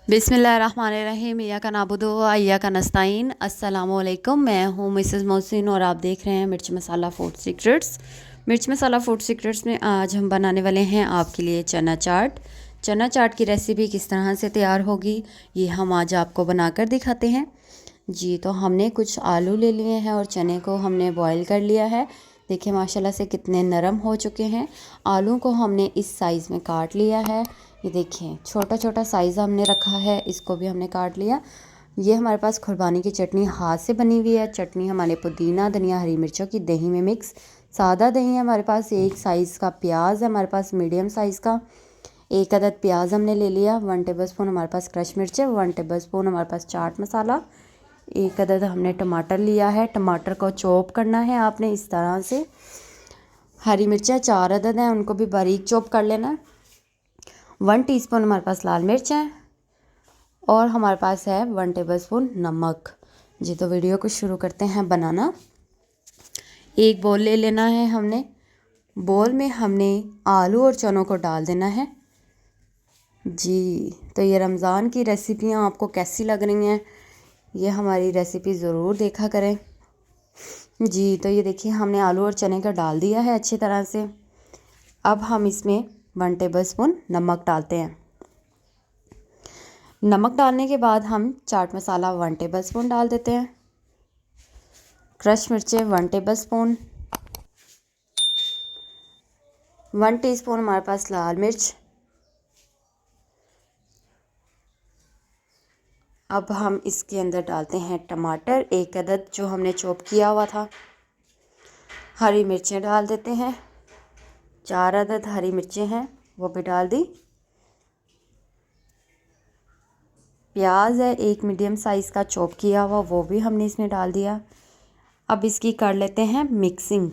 बिस्मिल्लाहिर्रहमानिर्रहीम। इय्याका नअबुदु व इय्याका नस्तईन। अस्सलामुअलैकुम। मैं हूँ मिसेस मोहसिन और आप देख रहे हैं मिर्च मसाला फूड सीक्रेट्स। मिर्च मसाला फूड सीक्रेट्स में आज हम बनाने वाले हैं आपके लिए चना चाट। चना चाट की रेसिपी किस तरह से तैयार होगी ये हम आज आपको बनाकर दिखाते हैं। जी, तो हमने कुछ आलू ले लिए हैं और चने को हमने बॉईल कर लिया है। देखिए माशाल्लाह से कितने नरम हो चुके हैं। आलू को हमने इस साइज़ में काट लिया है। ये देखिए छोटा छोटा साइज़ हमने रखा है, इसको भी हमने काट लिया। ये हमारे पास खुरबानी की चटनी हाथ से बनी हुई है। चटनी हमारे पुदीना धनिया हरी मिर्चों की दही में मिक्स। सादा दही है हमारे पास। एक साइज़ का प्याज है हमारे पास मीडियम साइज़ का। एक अदद प्याज हमने ले लिया। 1 टेबलस्पून हमारे पास क्रश मिर्च है। 1 टेबलस्पून हमारे पास चाट मसाला। एक अदद हमने टमाटर लिया है। टमाटर को चॉप करना है आपने इस तरह से। हरी मिर्चें 4 अदद हैं, उनको भी बारीक चॉप कर लेना है। 1 टीस्पून हमारे पास लाल मिर्च है और हमारे पास है 1 टेबलस्पून नमक। जी, तो वीडियो को शुरू करते हैं बनाना। एक बोल ले लेना है हमने। बोल में हमने आलू और चनों को डाल देना है। जी, तो ये रमज़ान की रेसिपियाँ आपको कैसी लग रही हैं, ये हमारी रेसिपी ज़रूर देखा करें। जी, तो ये देखिए हमने आलू और चने का डाल दिया है अच्छी तरह से। अब हम इसमें 1 टेबलस्पून नमक डालते हैं। नमक डालने के बाद हम चाट मसाला 1 टेबलस्पून डाल देते हैं। क्रश मिर्चें 1 टेबलस्पून। 1 टीस्पून हमारे पास लाल मिर्च। अब हम इसके अंदर डालते हैं टमाटर 1 अदद जो हमने चॉप किया हुआ था। हरी मिर्चें डाल देते हैं। 4 अदद हरी मिर्चें हैं, वो भी डाल दी। प्याज है एक मीडियम साइज़ का चॉप किया हुआ, वो भी हमने इसमें डाल दिया। अब इसकी कर लेते हैं मिक्सिंग।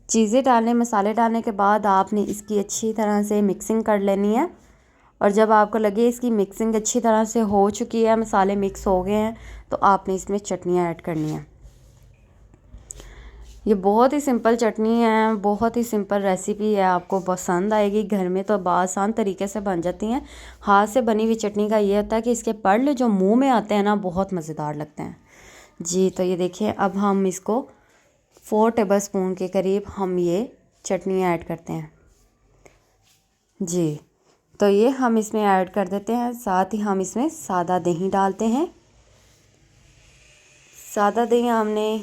चीज़ें डालने मसाले डालने के बाद आपने इसकी अच्छी तरह से मिक्सिंग कर लेनी है। और जब आपको लगे इसकी मिक्सिंग अच्छी तरह से हो चुकी है, मसाले मिक्स हो गए हैं, तो आपने इसमें चटनियाँ ऐड करनी है। ये बहुत ही सिंपल चटनी है, बहुत ही सिंपल रेसिपी है, आपको पसंद आएगी। घर में तो आसान तरीके से बन जाती हैं। हाथ से बनी हुई चटनी का ये होता है कि इसके पल्ल जो मुंह में आते हैं ना, बहुत मज़ेदार लगते हैं। जी, तो ये देखिए अब हम इसको 4 टेबलस्पून के करीब हम ये चटनी ऐड करते हैं। जी, तो ये हम इसमें ऐड कर देते हैं। साथ ही हम इसमें सादा दही डालते हैं। सादा दही हमने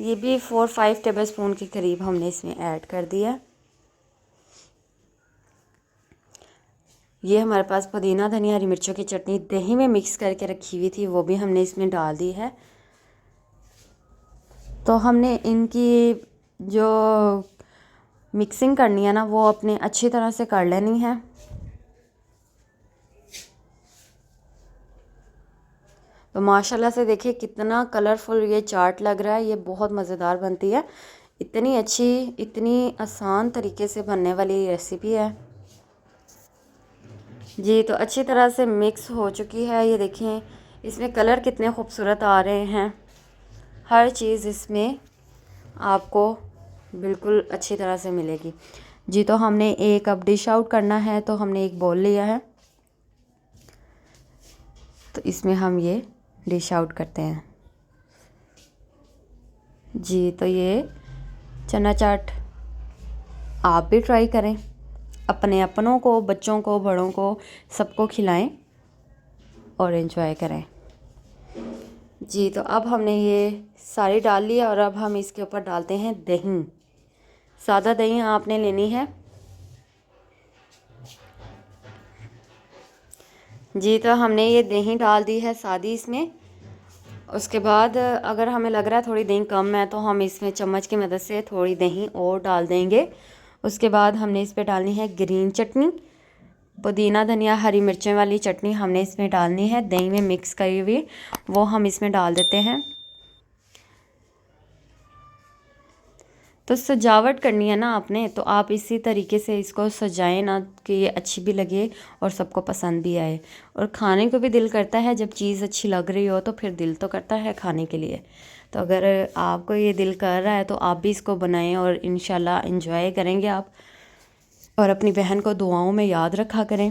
ये भी 4-5 टेबलस्पून के करीब हमने इसमें ऐड कर दिया। ये हमारे पास पुदीना धनिया हरी मिर्चों की चटनी दही में मिक्स करके रखी हुई थी, वो भी हमने इसमें डाल दी है। तो हमने इनकी जो मिक्सिंग करनी है ना, वो अपने अच्छी तरह से कर लेनी है। तो माशाल्लाह से देखिए कितना कलरफुल ये चाट लग रहा है। ये बहुत मज़ेदार बनती है। इतनी अच्छी, इतनी आसान तरीके से बनने वाली रेसिपी है। जी, तो अच्छी तरह से मिक्स हो चुकी है। ये देखें इसमें कलर कितने खूबसूरत आ रहे हैं। हर चीज़ इसमें आपको बिल्कुल अच्छी तरह से मिलेगी। जी, तो हमने एक अब डिश आउट करना है, तो हमने एक बोल लिया है, तो इसमें हम ये डिश आउट करते हैं। जी, तो ये चना चाट आप भी ट्राई करें, अपने अपनों को, बच्चों को, बड़ों को, सबको खिलाएं और एंजॉय करें। जी, तो अब हमने ये सारी डाल लिया और अब हम इसके ऊपर डालते हैं दही। सादा दही आपने लेनी है। जी, तो हमने ये दही डाल दी है सादी इसमें। उसके बाद अगर हमें लग रहा है थोड़ी दही कम है, तो हम इसमें चम्मच की मदद से थोड़ी दही और डाल देंगे। उसके बाद हमने इस पे डालनी है ग्रीन चटनी, पुदीना धनिया हरी मिर्चें वाली चटनी हमने इसमें डालनी है, दही में मिक्स करी हुई, वो हम इसमें डाल देते हैं। तो सजावट करनी है ना आपने, तो आप इसी तरीके से इसको सजाएं ना कि ये अच्छी भी लगे और सबको पसंद भी आए। और खाने को भी दिल करता है, जब चीज़ अच्छी लग रही हो तो फिर दिल तो करता है खाने के लिए। तो अगर आपको ये दिल कर रहा है तो आप भी इसको बनाएं और इंशाल्लाह एंजॉय करेंगे आप। और अपनी बहन को दुआओं में याद रखा करें।